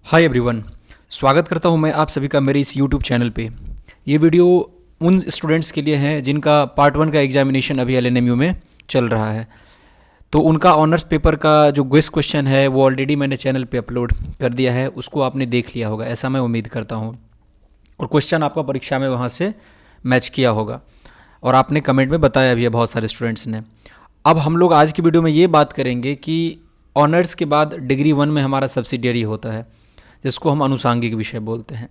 Hi everyone, स्वागत करता हूं मैं आप सभी का मेरे इस यूट्यूब चैनल पे। ये वीडियो उन स्टूडेंट्स के लिए है जिनका पार्ट 1 का एग्जामिनेशन अभी एलएनएमयू में चल रहा है। तो उनका ऑनर्स पेपर का जो क्विज क्वेश्चन है वो ऑलरेडी मैंने चैनल पे अपलोड कर दिया है, उसको आपने देख लिया होगा, ऐसा मैं उम्मीद करता हूँ। और क्वेश्चन आपका परीक्षा में वहाँ से मैच किया होगा और आपने कमेंट में बताया भी है बहुत सारे स्टूडेंट्स ने। अब हम लोग आज की वीडियो में ये बात करेंगे कि ऑनर्स के बाद डिग्री 1 में हमारा सब्सिडियरी होता है जिसको हम अनुषांगिक विषय बोलते हैं।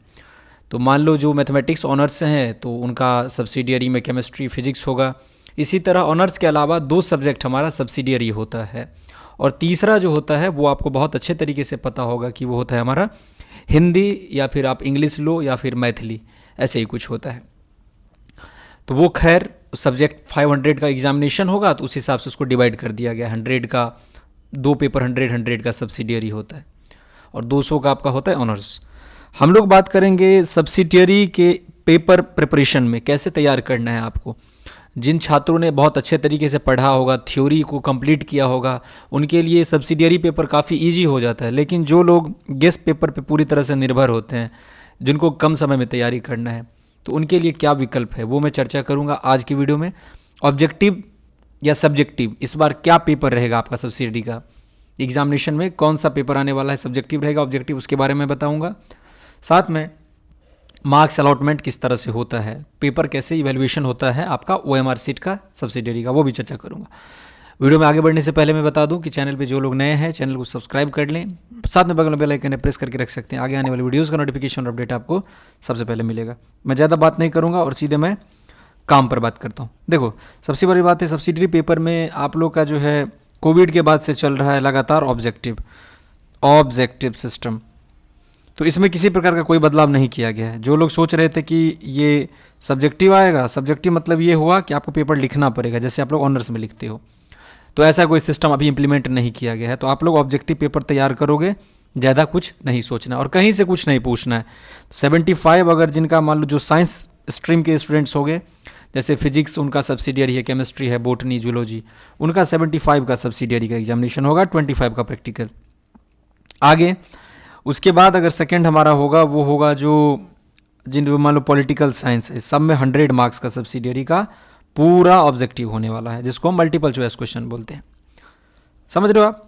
तो मान लो जो मैथमेटिक्स ऑनर्स से हैं तो उनका सब्सिडियरी में केमिस्ट्री फिजिक्स होगा। इसी तरह ऑनर्स के अलावा 2 सब्जेक्ट हमारा सब्सिडियरी होता है और तीसरा जो होता है वो आपको बहुत अच्छे तरीके से पता होगा कि वो होता है हमारा हिंदी, या फिर आप इंग्लिश लो या फिर मैथिली, ऐसे ही कुछ होता है। तो वो खैर सब्जेक्ट 500 का एग्जामिनेशन होगा तो उस हिसाब से उसको डिवाइड कर दिया गया। 100 का 2 पेपर 100 का सब्सिडियरी होता है और 200 का आपका होता है ऑनर्स। हम लोग बात करेंगे सब्सिडियरी के पेपर प्रिपरेशन में कैसे तैयार करना है आपको। जिन छात्रों ने बहुत अच्छे तरीके से पढ़ा होगा, थ्योरी को कंप्लीट किया होगा, उनके लिए सब्सिडियरी पेपर काफ़ी इजी हो जाता है। लेकिन जो लोग गेस्ट पेपर पे पूरी तरह से निर्भर होते हैं, जिनको कम समय में तैयारी करना है, तो उनके लिए क्या विकल्प है वो मैं चर्चा करूँगा आज की वीडियो में। ऑब्जेक्टिव या सब्जेक्टिव, इस बार क्या पेपर रहेगा आपका सब्सिडियरी का एग्जामिनेशन में, कौन सा पेपर आने वाला है, सब्जेक्टिव रहेगा ऑब्जेक्टिव, उसके बारे में बताऊंगा। साथ में मार्क्स अलॉटमेंट किस तरह से होता है, पेपर कैसे इवैल्यूएशन होता है आपका ओएमआर सीट का सब्सिडियरी का, वो भी चर्चा करूंगा। वीडियो में आगे बढ़ने से पहले मैं बता दूं कि चैनल पे जो लोग नए हैं चैनल को सब्सक्राइब कर लें, साथ में बगल में बेल आइकन प्रेस करके रख सकते हैं। आगे आने वाली वीडियोज़ का नोटिफिकेशन और अपडेट आपको सबसे पहले मिलेगा। मैं ज़्यादा बात नहीं करूँगा और सीधे मैं काम पर बात करता हूँ। देखो, सबसे बड़ी बात है सब्सिडियरी पेपर में आप लोग का जो है कोविड के बाद से चल रहा है लगातार ऑब्जेक्टिव सिस्टम। तो इसमें किसी प्रकार का कोई बदलाव नहीं किया गया है। जो लोग सोच रहे थे कि ये सब्जेक्टिव आएगा, सब्जेक्टिव मतलब ये हुआ कि आपको पेपर लिखना पड़ेगा जैसे आप लोग ऑनर्स में लिखते हो, तो ऐसा कोई सिस्टम अभी इम्प्लीमेंट नहीं किया गया है। तो आप लोग ऑब्जेक्टिव पेपर तैयार करोगे, ज़्यादा कुछ नहीं सोचना और कहीं से कुछ नहीं पूछना है। 75 अगर जिनका मान लो जो साइंस स्ट्रीम के स्टूडेंट्स हो गए, जैसे फिजिक्स उनका सब्सिडियरी है, केमिस्ट्री है, बोटनी, जूलॉजी, उनका 75 का सब्सिडियरी का एग्जामिनेशन होगा, 25 का प्रैक्टिकल। आगे उसके बाद अगर सेकंड हमारा होगा वो होगा जो मान लो पॉलिटिकल साइंस है, सब में 100 मार्क्स का सब्सिडियरी का पूरा ऑब्जेक्टिव होने वाला है, जिसको हम मल्टीपल चॉइस क्वेश्चन बोलते हैं। समझ रहे हो आप?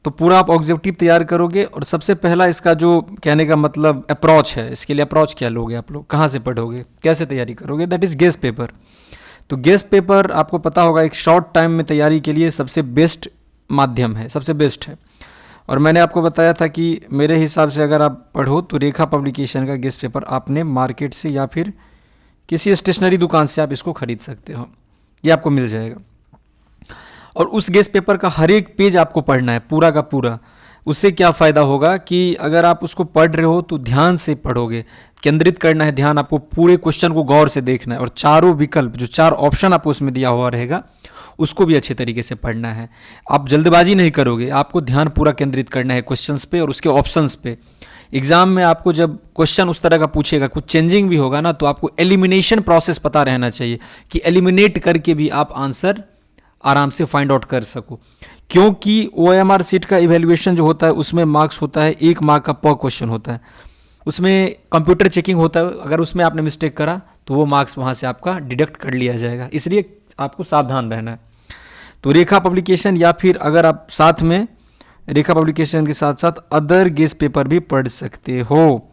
तो पूरा आप ऑब्जेक्टिव तैयार करोगे और सबसे पहला इसका जो कहने का मतलब अप्रोच है, इसके लिए अप्रोच क्या लोगे आप लोग, कहाँ से पढ़ोगे, कैसे तैयारी करोगे, दैट इज़ गेस्ट पेपर। तो गेस्ट पेपर आपको पता होगा एक शॉर्ट टाइम में तैयारी के लिए सबसे बेस्ट माध्यम है, सबसे बेस्ट है। और मैंने आपको बताया था कि मेरे हिसाब से अगर आप पढ़ो तो रेखा पब्लिकेशन का गेस्ट पेपर आपने मार्केट से या फिर किसी स्टेशनरी दुकान से आप इसको खरीद सकते हो, ये आपको मिल जाएगा। और उस गेस्ट पेपर का हर एक पेज आपको पढ़ना है पूरा का पूरा। उससे क्या फ़ायदा होगा कि अगर आप उसको पढ़ रहे हो तो ध्यान से पढ़ोगे, केंद्रित करना है ध्यान, आपको पूरे क्वेश्चन को गौर से देखना है और चारों विकल्प जो 4 ऑप्शन आपको उसमें दिया हुआ रहेगा उसको भी अच्छे तरीके से पढ़ना है। आप जल्दबाजी नहीं करोगे, आपको ध्यान पूरा केंद्रित करना है क्वेश्चंस पे और उसके ऑप्शंस पे। एग्जाम में आपको जब क्वेश्चन उस तरह का पूछेगा, कुछ चेंजिंग भी होगा ना, तो आपको एलिमिनेशन प्रोसेस पता रहना चाहिए कि एलिमिनेट करके भी आप आंसर आराम से फाइंड आउट कर सको। क्योंकि ओएमआर सीट का इवैल्यूएशन जो होता है उसमें मार्क्स होता है 1 मार्क का पर क्वेश्चन होता है, उसमें कंप्यूटर चेकिंग होता है। अगर उसमें आपने मिस्टेक करा तो वो मार्क्स वहाँ से आपका डिडक्ट कर लिया जाएगा, इसलिए आपको सावधान रहना है। तो रेखा पब्लिकेशन या फिर अगर आप साथ में रेखा पब्लिकेशन के साथ साथ अदर गेस्ट पेपर भी पढ़ सकते हो,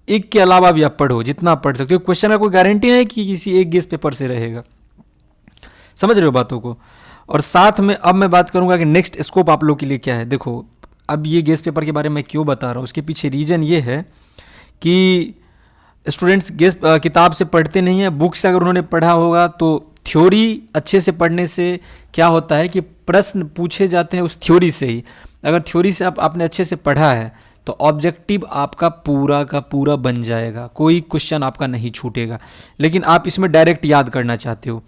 एक के अलावा भी आप पढ़ो जितना पढ़ सकते हो। क्वेश्चन का कोई गारंटी नहीं कि किसी एक गेस्ट पेपर से रहेगा, समझ रहे हो बातों को। और साथ में अब मैं बात करूंगा कि नेक्स्ट स्कोप आप लोग के लिए क्या है। देखो, अब ये गेस्ट पेपर के बारे में क्यों बता रहा हूँ, उसके पीछे रीज़न ये है कि स्टूडेंट्स गेस्ट किताब से पढ़ते नहीं हैं, बुक से अगर उन्होंने पढ़ा होगा तो थ्योरी अच्छे से पढ़ने से क्या होता है कि प्रश्न पूछे जाते हैं उस थ्योरी से ही। अगर थ्योरी से आपने अच्छे से पढ़ा है तो ऑब्जेक्टिव आपका पूरा का पूरा बन जाएगा, कोई क्वेश्चन आपका नहीं छूटेगा। लेकिन आप इसमें डायरेक्ट याद करना चाहते हो,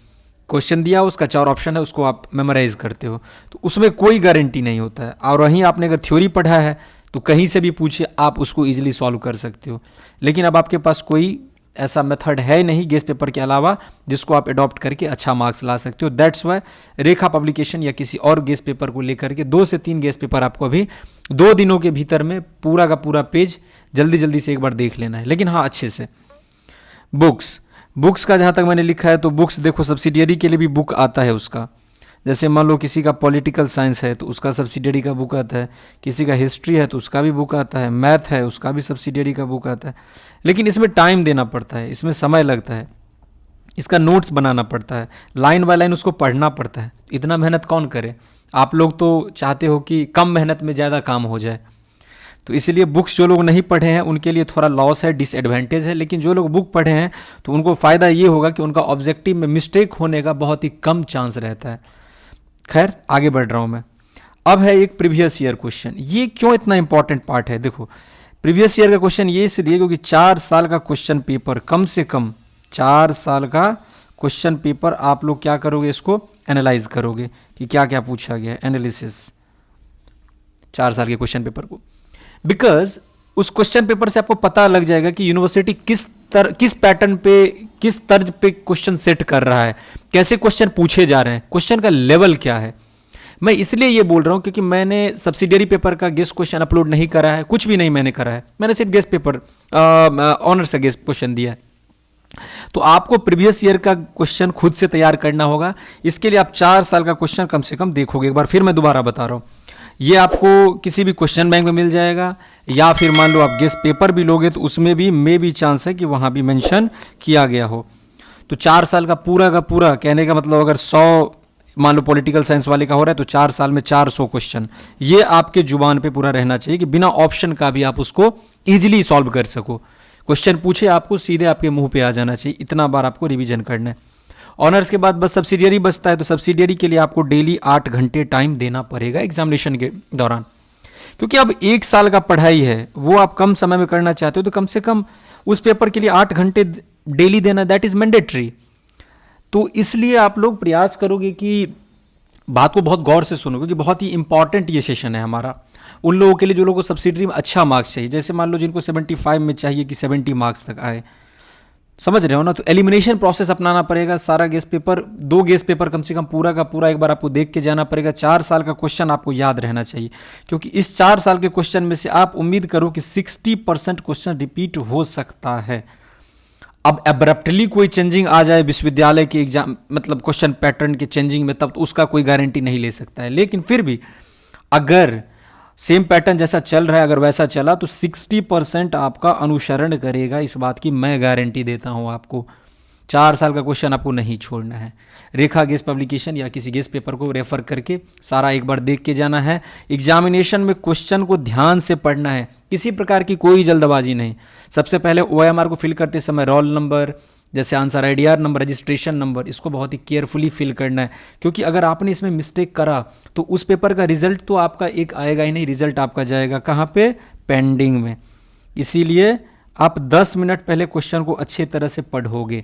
क्वेश्चन दिया उसका 4 ऑप्शन है, उसको आप मेमोराइज करते हो, तो उसमें कोई गारंटी नहीं होता है। और वहीं आपने अगर थ्योरी पढ़ा है तो कहीं से भी पूछिए आप उसको ईजिली सॉल्व कर सकते हो। लेकिन अब आपके पास कोई ऐसा मेथड है नहीं गेस्ट पेपर के अलावा जिसको आप अडॉप्ट करके अच्छा मार्क्स ला सकते हो। दैट्स वाई रेखा पब्लिकेशन या किसी और गेस्ट पेपर को लेकर के 2 से 3 गेस्ट पेपर आपको अभी 2 दिनों के भीतर में पूरा का पूरा पेज जल्दी जल्दी से एक बार देख लेना है, लेकिन हाँ अच्छे से। बुक्स का जहाँ तक मैंने लिखा है तो बुक्स देखो सब्सिडियरी के लिए भी बुक आता है उसका। जैसे मान लो किसी का पॉलिटिकल साइंस है तो उसका सब्सिडियरी का बुक आता है, किसी का हिस्ट्री है तो उसका भी बुक आता है, मैथ है उसका भी सब्सिडियरी का बुक आता है। लेकिन इसमें टाइम देना पड़ता है, इसमें समय लगता है, इसका नोट्स बनाना पड़ता है, लाइन बाय लाइन उसको पढ़ना पड़ता है। इतना मेहनत कौन करे? आप लोग तो चाहते हो कि कम मेहनत में ज़्यादा काम हो जाए, तो इसीलिए बुक्स जो लोग नहीं पढ़े हैं उनके लिए थोड़ा लॉस है, डिसएडवांटेज है। लेकिन जो लोग बुक पढ़े हैं तो उनको फ़ायदा ये होगा कि उनका ऑब्जेक्टिव में मिस्टेक होने का बहुत ही कम चांस रहता है। खैर आगे बढ़ रहा हूँ मैं। अब है एक प्रीवियस ईयर क्वेश्चन। ये क्यों इतना इंपॉर्टेंट पार्ट है? देखो प्रीवियस ईयर का क्वेश्चन ये इसलिए क्योंकि 4 साल का क्वेश्चन पेपर, कम से कम 4 साल का क्वेश्चन पेपर आप लोग क्या करोगे, इसको एनालाइज करोगे कि क्या क्या पूछा गया है, एनालिसिस 4 साल के क्वेश्चन पेपर को। बिकॉज उस क्वेश्चन पेपर से आपको पता लग जाएगा कि यूनिवर्सिटी किस पैटर्न पे, किस तर्ज पे क्वेश्चन सेट कर रहा है, कैसे क्वेश्चन पूछे जा रहे हैं, क्वेश्चन का लेवल क्या है। मैं इसलिए ये बोल रहा हूँ क्योंकि मैंने सब्सिडियरी पेपर का गेस्ट क्वेश्चन अपलोड नहीं करा है, कुछ भी नहीं मैंने करा है, मैंने सिर्फ गेस्ट पेपर ऑनर्स का गेस्ट क्वेश्चन दिया है। तो आपको प्रीवियस ईयर का क्वेश्चन खुद से तैयार करना होगा। इसके लिए आप 4 साल का क्वेश्चन कम से कम देखोगे। एक बार फिर मैं दोबारा बता रहा हूँ, ये आपको किसी भी क्वेश्चन बैंक में मिल जाएगा, या फिर मान लो आप गेस्ट पेपर भी लोगे तो उसमें भी भी चांस है कि वहाँ भी मेंशन किया गया हो। तो 4 साल का पूरा कहने का मतलब अगर 100 मान लो पॉलिटिकल साइंस वाले का हो रहा है तो 4 साल में 400 क्वेश्चन, ये आपके जुबान पे पूरा रहना चाहिए कि बिना ऑप्शन का भी आप उसको ईजिली सॉल्व कर सको। क्वेश्चन पूछे आपको सीधे आपके मुंह पे आ जाना चाहिए, इतना बार आपको रिवीजन करना है। ऑनर्स के बाद बस सब्सिडियरी बचता है, तो सब्सिडियरी के लिए आपको डेली 8 घंटे टाइम देना पड़ेगा एग्जामिनेशन के दौरान। क्योंकि अब 1 साल का पढ़ाई है वो आप कम समय में करना चाहते हो तो कम से कम उस पेपर के लिए 8 घंटे डेली देना, दैट इज मैंडेटरी। तो इसलिए आप लोग प्रयास करोगे कि बात को बहुत गौर से सुनो, क्योंकि बहुत ही इंपॉर्टेंट ये सेशन है हमारा उन लोगों के लिए जो लोगों को सब्सिडियरी में अच्छा मार्क्स चाहिए। जैसे मान लो जिनको 75 में चाहिए कि 70 मार्क्स तक आए, समझ रहे हो ना? तो एलिमिनेशन प्रोसेस अपनाना पड़ेगा। सारा गेस्ट पेपर, 2 गेस्ट पेपर कम से कम पूरा का पूरा एक बार आपको देख के जाना पड़ेगा। 4 साल का क्वेश्चन आपको याद रहना चाहिए, क्योंकि इस 4 साल के क्वेश्चन में से आप उम्मीद करो कि 60% क्वेश्चन रिपीट हो सकता है। अब एब्रप्टली कोई चेंजिंग आ जाए विश्वविद्यालय के एग्जाम मतलब क्वेश्चन पैटर्न के चेंजिंग में, तब तो उसका कोई गारंटी नहीं ले सकता है। लेकिन फिर भी अगर सेम पैटर्न जैसा चल रहा है अगर वैसा चला तो 60% आपका अनुसरण करेगा, इस बात की मैं गारंटी देता हूं आपको। 4 साल का क्वेश्चन आपको नहीं छोड़ना है। रेखा गेस्ट पब्लिकेशन या किसी गेस्ट पेपर को रेफर करके सारा एक बार देख के जाना है। एग्जामिनेशन में क्वेश्चन को ध्यान से पढ़ना है, किसी प्रकार की कोई जल्दबाजी नहीं। सबसे पहले OMR को फिल करते समय रोल नंबर, जैसे answer IDR number, registration number, इसको बहुत ही केयरफुली फिल करना है। क्योंकि अगर आपने इसमें मिस्टेक करा तो उस पेपर का रिजल्ट तो आपका एक आएगा ही नहीं, रिजल्ट आपका जाएगा कहाँ पे? पेंडिंग में। इसीलिए आप 10 मिनट पहले क्वेश्चन को अच्छे तरह से पढ़ोगे।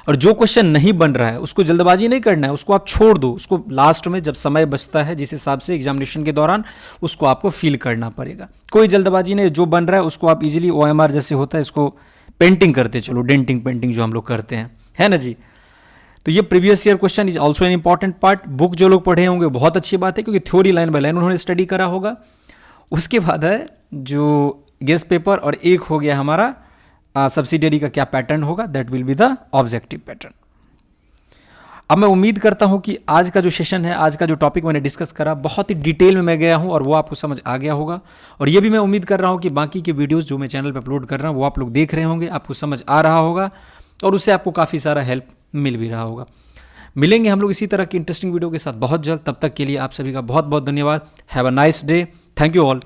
और जो क्वेश्चन नहीं बन रहा है उसको जल्दबाजी नहीं करना है, उसको आप छोड़ दो, उसको लास्ट में जब समय बचता है जिस हिसाब से एग्जामिनेशन के दौरान उसको आपको फील करना पड़ेगा। कोई जल्दबाजी नहीं, जो बन रहा है उसको आप इजीली OMR जैसे होता है इसको पेंटिंग करते चलो, डेंटिंग पेंटिंग जो हम लोग करते हैं, है ना जी। तो ये previous year question is also an important part. Book जो लोग पढ़े होंगे बहुत अच्छी बात है, क्योंकि थ्योरी लाइन बाय लाइन उन्होंने स्टडी करा होगा। उसके बाद है जो गेस्ट पेपर, और एक हो गया हमारा सब्सिडियरी का क्या पैटर्न होगा, that will be the objective pattern. अब मैं उम्मीद करता हूं कि आज का जो सेशन है, आज का जो टॉपिक मैंने डिस्कस करा, बहुत ही डिटेल में मैं गया हूं और वो आपको समझ आ गया होगा। और ये भी मैं उम्मीद कर रहा हूं कि बाकी के वीडियोस जो मैं चैनल पे अपलोड कर रहा हूं वो आप लोग देख रहे होंगे, आपको समझ आ रहा होगा और उससे आपको काफ़ी सारा हेल्प मिल भी रहा होगा। मिलेंगे हम लोग इसी तरह की इंटरेस्टिंग वीडियो के साथ बहुत जल्द। तब तक के लिए आप सभी का बहुत बहुत धन्यवाद। Have a nice day. Thank you all.